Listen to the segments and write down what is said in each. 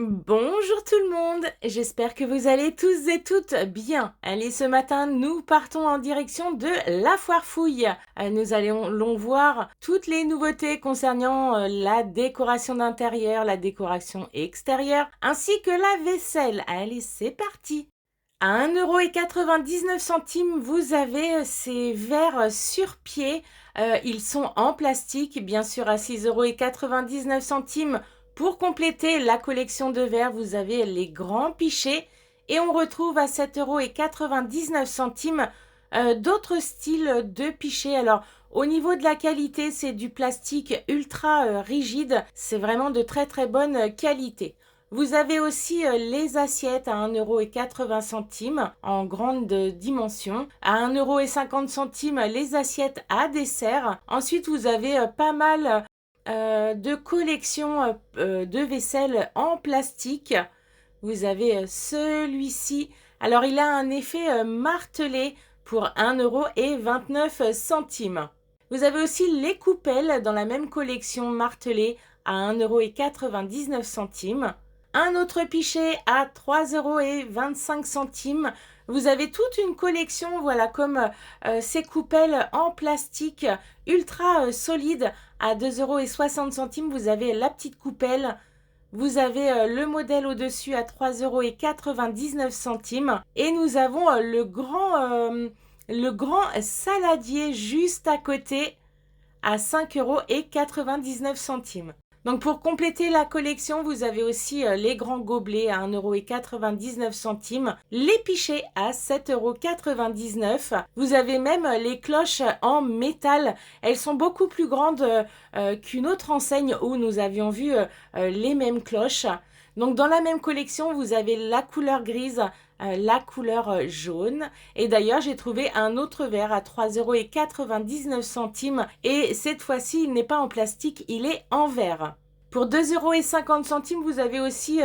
Bonjour tout le monde, j'espère que vous allez tous et toutes bien. Allez, ce matin, nous partons en direction de la foire fouille. Nous allons voir toutes les nouveautés concernant la décoration d'intérieur, la décoration extérieure, ainsi que la vaisselle. Allez, c'est parti. À 1,99 €, vous avez ces verres sur pied. Ils sont en plastique, bien sûr à 6,99 € pour compléter la collection de verres, vous avez les grands pichets et on retrouve à 7,99 € d'autres styles de pichets. Alors, au niveau de la qualité, c'est du plastique ultra rigide. C'est vraiment de très très bonne qualité. Vous avez aussi les assiettes à 1,80 € en grande dimension. À 1,50 € les assiettes à dessert. Ensuite, vous avez pas mal de collection de vaisselle en plastique. Vous avez celui-ci. Alors, il a un effet martelé pour 1,29 €. Vous avez aussi les coupelles dans la même collection martelée à 1,99 €. Un autre pichet à 3,25 €. Vous avez toute une collection, voilà, comme ces coupelles en plastique ultra solides à 2,60 €. Vous avez la petite coupelle. Vous avez le modèle au-dessus à 3,99 €. Et nous avons le grand saladier juste à côté à 5,99 €. Donc pour compléter la collection, vous avez aussi les grands gobelets à 1,99 €, les pichets à 7,99 €. Vous avez même les cloches en métal. Elles sont beaucoup plus grandes qu'une autre enseigne où nous avions vu les mêmes cloches. Donc dans la même collection, vous avez la couleur grise, la couleur jaune. Et d'ailleurs, j'ai trouvé un autre verre à 3,99 € et cette fois-ci, il n'est pas en plastique, il est en verre. Pour 2,50 €, vous avez aussi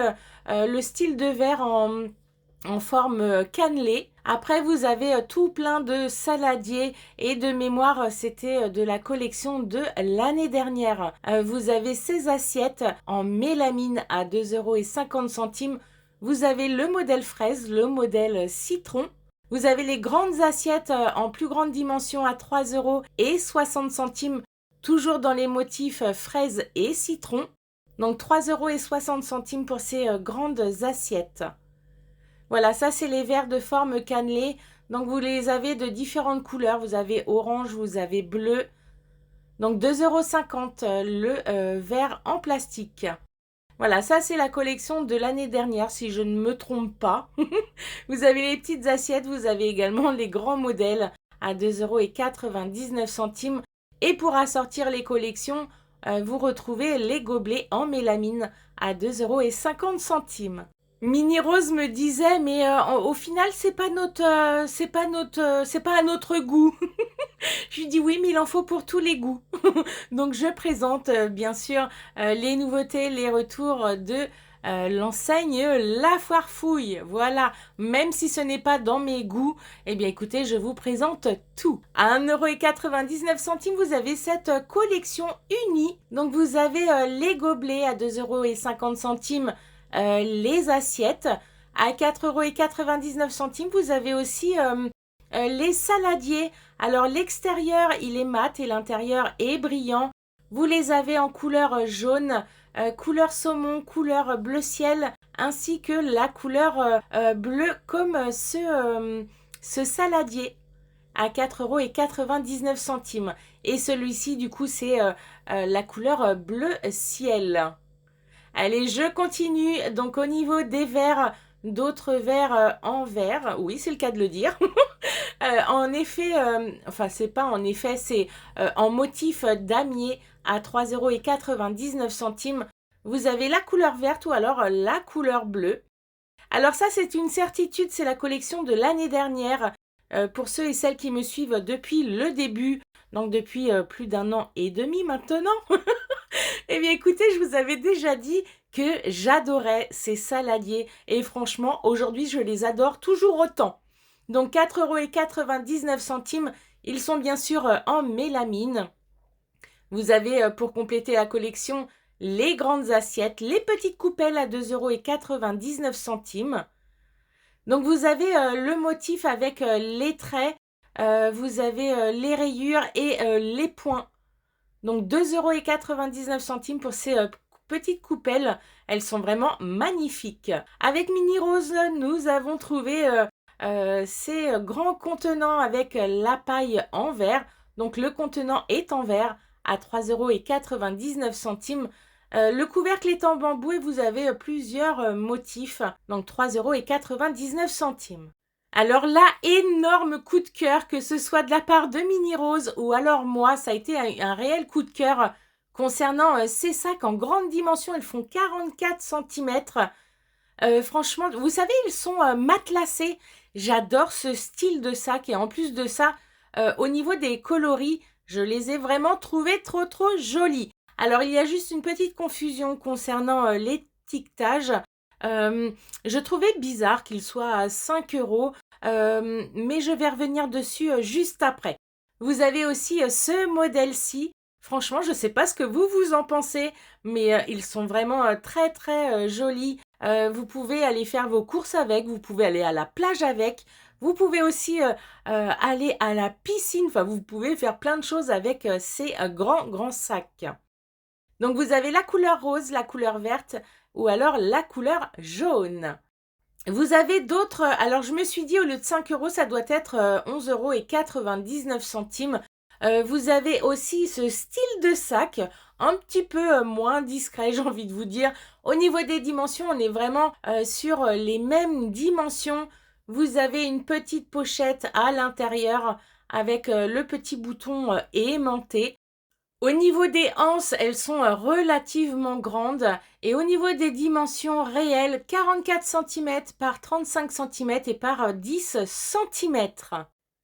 le style de verre en forme cannelée. Après, vous avez tout plein de saladiers et de mémoire, c'était de la collection de l'année dernière. Vous avez ces assiettes en mélamine à 2,50 €. Vous avez le modèle fraise, le modèle citron. Vous avez les grandes assiettes en plus grande dimension à 3,60 €, toujours dans les motifs fraise et citron. Donc 3,60 € pour ces grandes assiettes. Voilà, ça c'est les verres de forme cannelée. Donc vous les avez de différentes couleurs. Vous avez orange, vous avez bleu. Donc 2,50 € le verre en plastique. Voilà, ça c'est la collection de l'année dernière, si je ne me trompe pas. Vous avez les petites assiettes, vous avez également les grands modèles à 2,99 €. Et pour assortir les collections, vous retrouvez les gobelets en mélamine à 2,50 €. Mini Rose me disait, mais au final, c'est pas à notre goût. Je lui dis oui, mais il en faut pour tous les goûts. Donc je présente bien sûr les nouveautés, les retours de l'enseigne La Foire Fouille. Voilà, même si ce n'est pas dans mes goûts, eh bien écoutez, je vous présente tout. À 1,99 €, vous avez cette collection unie. Donc vous avez les gobelets à 2,50 €, les assiettes. À 4,99 €, vous avez aussi les saladiers. Alors l'extérieur, il est mat et l'intérieur est brillant. Vous les avez en couleur jaune, couleur saumon, couleur bleu ciel, ainsi que la couleur bleu comme ce saladier à 4,99 €. Et celui-ci, du coup, c'est la couleur bleu ciel. Allez, je continue. Donc au niveau des verres, d'autres verres en verre, oui, c'est le cas de le dire. En effet, enfin c'est pas en effet, c'est en motif damier à 3,99 €. Vous avez la couleur verte ou alors la couleur bleue. Alors ça, c'est une certitude, c'est la collection de l'année dernière. Pour ceux et celles qui me suivent depuis le début, donc depuis plus d'un an et demi maintenant. Eh bien écoutez, je vous avais déjà dit que j'adorais ces saladiers et franchement, aujourd'hui, je les adore toujours autant. Donc 4,99 €, ils sont bien sûr en mélamine. Vous avez, pour compléter la collection, les grandes assiettes, les petites coupelles à 2,99 €. Donc vous avez le motif avec les traits, vous avez les rayures et les points. Donc 2,99 € pour ces petites coupelles. Elles sont vraiment magnifiques. Avec Mini Rose, nous avons trouvé ces grands contenants avec la paille en verre. Donc le contenant est en verre à 3,99 €. Le couvercle est en bambou et vous avez plusieurs motifs. Donc 3,99 €. Alors là, énorme coup de cœur, que ce soit de la part de Mini Rose ou alors moi, ça a été un réel coup de cœur concernant ces sacs en grande dimension. Ils font 44 cm. Franchement, vous savez, ils sont matelassés. J'adore ce style de sac et en plus de ça, au niveau des coloris, je les ai vraiment trouvés trop jolis. Alors, il y a juste une petite confusion concernant l'étiquetage. Je trouvais bizarre qu'il soit à 5 €, mais je vais revenir dessus juste après. Vous avez aussi ce modèle-ci. Franchement, je ne sais pas ce que vous en pensez, mais ils sont vraiment très jolis. Vous pouvez aller faire vos courses avec, vous pouvez aller à la plage avec, vous pouvez aussi aller à la piscine. Enfin, vous pouvez faire plein de choses avec ces grands sacs. Donc, vous avez la couleur rose, la couleur verte ou alors la couleur jaune. Vous avez d'autres, alors je me suis dit au lieu de 5 €, ça doit être 11,99 €. Vous avez aussi ce style de sac, un petit peu moins discret, j'ai envie de vous dire. Au niveau des dimensions, on est vraiment sur les mêmes dimensions. Vous avez une petite pochette à l'intérieur avec le petit bouton aimanté. Au niveau des anses, elles sont relativement grandes et au niveau des dimensions réelles, 44 cm par 35 cm et par 10 cm.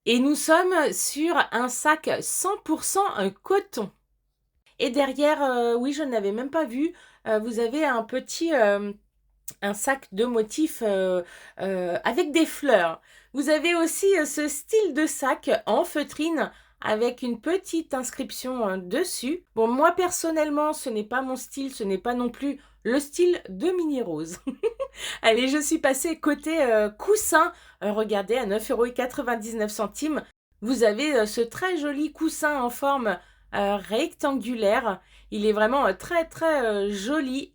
Et nous sommes sur un sac 100% coton. Et derrière, oui, je n'avais même pas vu, vous avez un petit un sac de motifs avec des fleurs. Vous avez aussi ce style de sac en feutrine avec une petite inscription dessus. Bon, moi personnellement, ce n'est pas mon style, ce n'est pas non plus le style de Mini Rose. Allez, je suis passée côté coussin. Regardez, à 9,99 €, vous avez ce très joli coussin en forme rectangulaire. Il est vraiment très joli.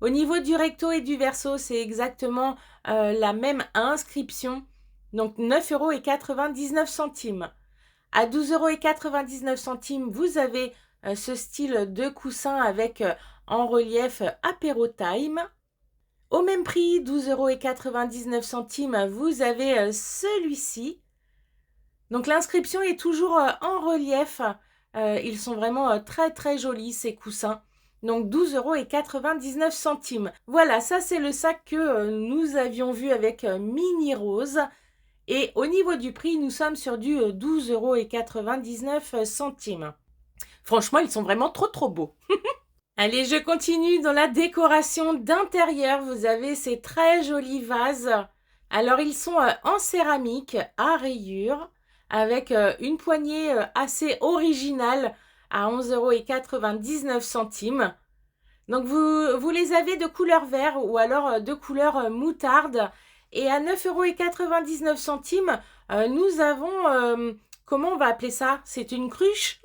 Au niveau du recto et du verso, c'est exactement la même inscription. Donc 9,99 €. À 12,99 €, vous avez ce style de coussin avec en relief Apéro Time. Au même prix, 12,99 €, vous avez celui-ci. Donc l'inscription est toujours en relief. Ils sont vraiment très jolis, ces coussins. Donc 12,99 €. Voilà, ça c'est le sac que nous avions vu avec Mini Rose. Et au niveau du prix, nous sommes sur du 12,99 €. Franchement, ils sont vraiment trop beaux. Allez, je continue dans la décoration d'intérieur. Vous avez ces très jolis vases. Alors, ils sont en céramique à rayures avec une poignée assez originale à 11,99 €. Donc, vous les avez de couleur vert ou alors de couleur moutarde. Et à 9,99 €, nous avons, comment on va appeler ça? C'est une cruche?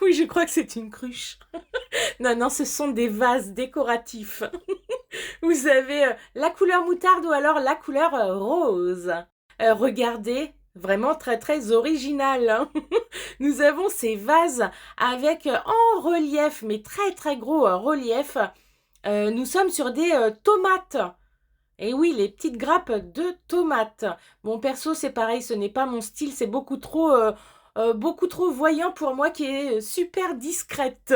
Oui, je crois que c'est une cruche. Non, ce sont des vases décoratifs. Vous avez la couleur moutarde ou alors la couleur rose. Regardez, vraiment très original, hein. Nous avons ces vases avec en relief, mais très gros relief. Nous sommes sur des tomates. Et oui, les petites grappes de tomates. Bon, perso, c'est pareil, ce n'est pas mon style, c'est beaucoup trop voyant pour moi qui est super discrète.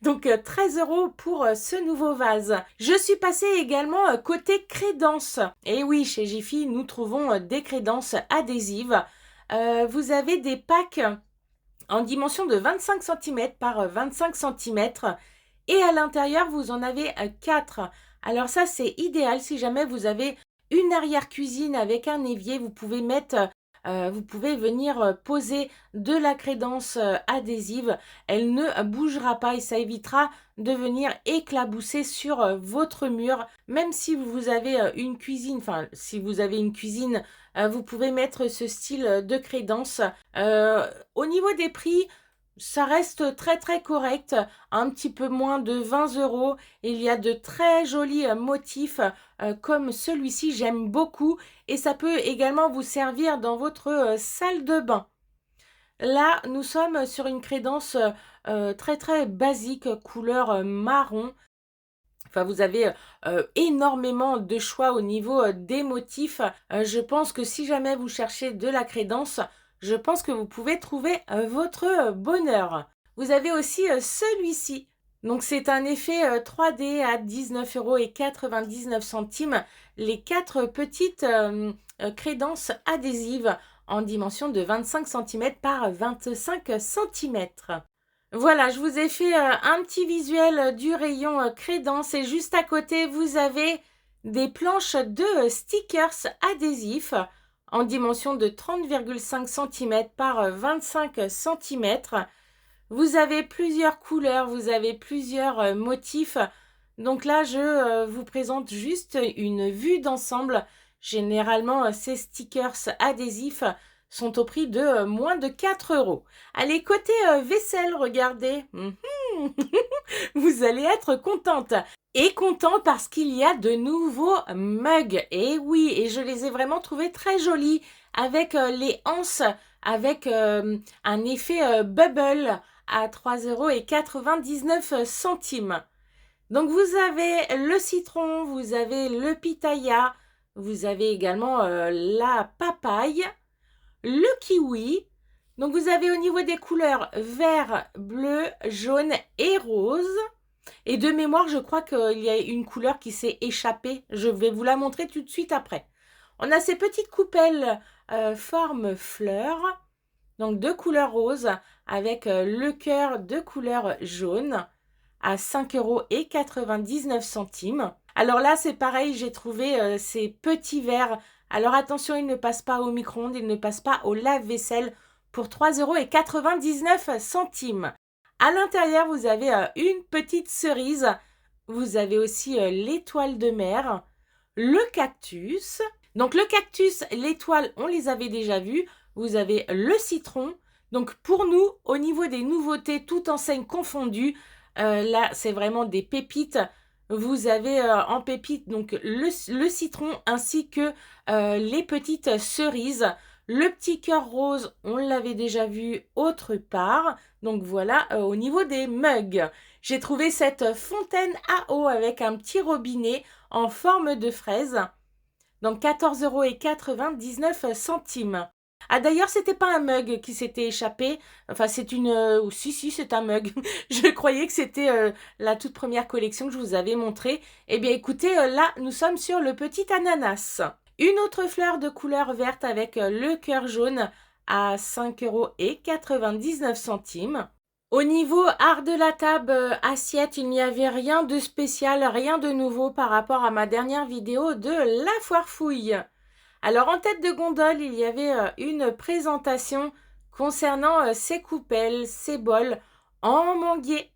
Donc 13 € pour ce nouveau vase. Je suis passée également côté crédence. Et oui, chez Jiffy, nous trouvons des crédences adhésives. Vous avez des packs en dimension de 25 cm par 25 cm. Et à l'intérieur, vous en avez 4. Alors ça, c'est idéal si jamais vous avez une arrière-cuisine avec un évier. Vous pouvez mettre vous pouvez venir poser de la crédence adhésive. Elle ne bougera pas et ça évitera de venir éclabousser sur votre mur. Même si vous avez une cuisine, enfin si vous avez une cuisine, vous pouvez mettre ce style de crédence. Au niveau des prix, ça reste très très correct, un petit peu moins de 20 €. Il y a de très jolis motifs comme celui-ci, j'aime beaucoup. Et ça peut également vous servir dans votre salle de bain. Là, nous sommes sur une crédence très très basique, couleur marron. Enfin, vous avez énormément de choix au niveau des motifs. Je pense que si jamais vous cherchez de la crédence, je pense que vous pouvez trouver votre bonheur. Vous avez aussi celui-ci. Donc, c'est un effet 3D à 19,99 €. Les 4 petites crédences adhésives en dimension de 25 cm par 25 cm. Voilà, je vous ai fait un petit visuel du rayon crédence et juste à côté, vous avez des planches de stickers adhésifs en dimension de 30,5 cm par 25 cm. Vous avez plusieurs couleurs, vous avez plusieurs motifs. Donc là, je vous présente juste une vue d'ensemble. Généralement, ces stickers adhésifs sont au prix de moins de 4 €. Allez, côté vaisselle, regardez. Vous allez être contente. Et content parce qu'il y a de nouveaux mugs. Et oui, et je les ai vraiment trouvés très jolis avec les anses, avec un effet bubble à 3,99 €. Donc vous avez le citron, vous avez le pitaya, vous avez également la papaye, le kiwi. Donc vous avez au niveau des couleurs vert, bleu, jaune et rose. Et de mémoire, je crois qu'il y a une couleur qui s'est échappée. Je vais vous la montrer tout de suite après. On a ces petites coupelles forme fleur. Donc de couleur rose avec le cœur de couleur jaune à 5,99 €. Alors là, c'est pareil, j'ai trouvé ces petits verres. Alors attention, ils ne passent pas au micro-ondes, ils ne passent pas au lave-vaisselle pour 3,99 €. À l'intérieur, vous avez une petite cerise. Vous avez aussi l'étoile de mer, le cactus. Donc le cactus, l'étoile, on les avait déjà vus. Vous avez le citron. Donc pour nous, au niveau des nouveautés, toutes enseignes confondues, là, c'est vraiment des pépites. Vous avez en pépite donc le citron ainsi que les petites cerises. Le petit cœur rose, on l'avait déjà vu autre part. Donc voilà, au niveau des mugs. J'ai trouvé cette fontaine à eau avec un petit robinet en forme de fraise. Donc 14,99 €. Ah d'ailleurs, c'était pas un mug qui s'était échappé. Enfin, c'est une... si, c'est un mug. Je croyais que c'était la toute première collection que je vous avais montrée. Eh bien, écoutez, là, nous sommes sur le petit ananas. Une autre fleur de couleur verte avec le cœur jaune à 5,99 €. Au niveau art de la table assiette, il n'y avait rien de spécial, rien de nouveau par rapport à ma dernière vidéo de la foire fouille. Alors en tête de gondole, il y avait une présentation concernant ces coupelles, ces bols en manguier.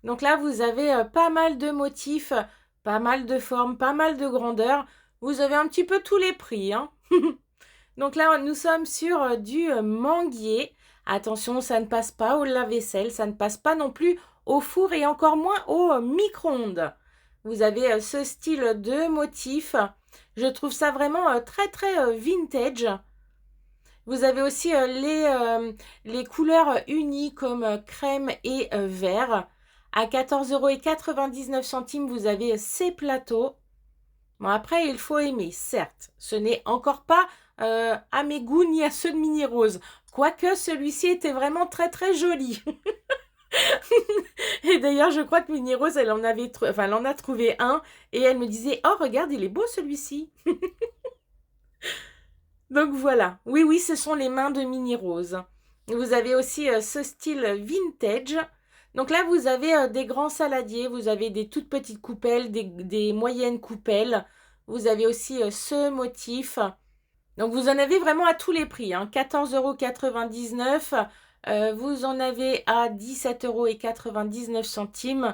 Donc là, vous avez pas mal de motifs, pas mal de formes, pas mal de grandeurs. Vous avez un petit peu tous les prix, hein. Donc là, nous sommes sur du manguier. Attention, ça ne passe pas au lave-vaisselle, ça ne passe pas non plus au four et encore moins au micro-ondes. Vous avez ce style de motif. Je trouve ça vraiment très très vintage. Vous avez aussi les couleurs unies comme crème et vert. À 14,99 €, vous avez ces plateaux. Bon, après, il faut aimer, certes. Ce n'est encore pas à mes goûts ni à ceux de Mini Rose. Quoique celui-ci était vraiment très très joli. Et d'ailleurs, je crois que Mini Rose, elle en a trouvé un. Et elle me disait, oh regarde, il est beau celui-ci. Donc voilà. Oui, oui, ce sont les mains de Mini Rose. Vous avez aussi ce style vintage. Donc là, vous avez des grands saladiers, vous avez des toutes petites coupelles, des moyennes coupelles. Vous avez aussi ce motif. Donc, vous en avez vraiment à tous les prix, hein. 14,99 €. Vous en avez à 17,99 €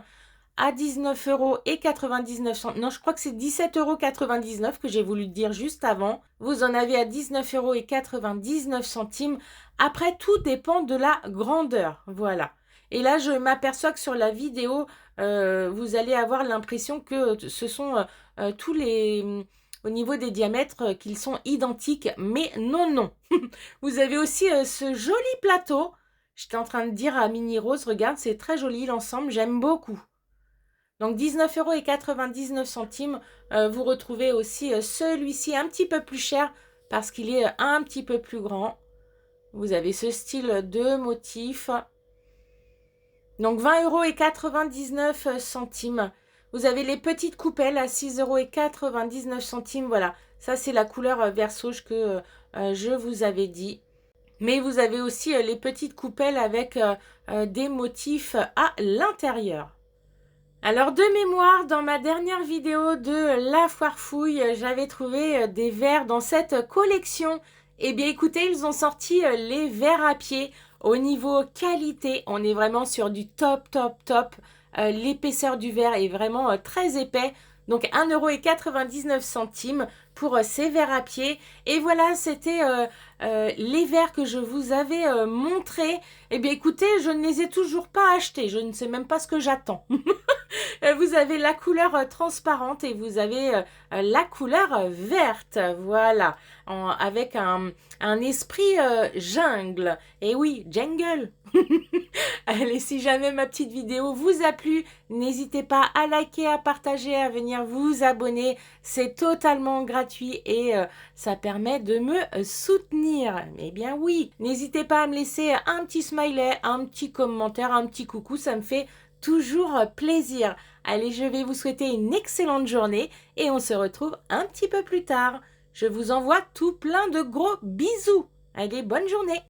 à 19,99 €. Non, je crois que c'est 17,99 € que j'ai voulu dire juste avant. Vous en avez à 19,99 €. Après, tout dépend de la grandeur. Voilà. Et là, je m'aperçois que sur la vidéo, vous allez avoir l'impression que ce sont tous les... au niveau des diamètres, qu'ils sont identiques. Mais non, non. Vous avez aussi ce joli plateau. J'étais en train de dire à Mini Rose, regarde, c'est très joli l'ensemble, j'aime beaucoup. Donc 19,99 €. Vous retrouvez aussi celui-ci un petit peu plus cher parce qu'il est un petit peu plus grand. Vous avez ce style de motif. Donc 20,99 €. Vous avez les petites coupelles à 6,99 €. Voilà, ça c'est la couleur vert sauge que je vous avais dit. Mais vous avez aussi les petites coupelles avec des motifs à l'intérieur. Alors de mémoire, dans ma dernière vidéo de la foire fouille, j'avais trouvé des verres dans cette collection. Eh bien écoutez, ils ont sorti les verres à pied. Au niveau qualité, on est vraiment sur du top, top, top. L'épaisseur du verre est vraiment très épais. Donc 1,99 € pour ces verres à pied. Et voilà, c'était les verres que je vous avais montrés. Eh bien écoutez, je ne les ai toujours pas achetés. Je ne sais même pas ce que j'attends. Vous avez la couleur transparente et vous avez la couleur verte, voilà, avec un esprit jungle. Et oui, jungle. Allez, si jamais ma petite vidéo vous a plu, n'hésitez pas à liker, à partager, à venir vous abonner. C'est totalement gratuit et ça permet de me soutenir. Eh bien oui, n'hésitez pas à me laisser un petit smiley, un petit commentaire, un petit coucou, ça me fait toujours plaisir. Allez, je vais vous souhaiter une excellente journée et on se retrouve un petit peu plus tard. Je vous envoie tout plein de gros bisous. Allez, bonne journée.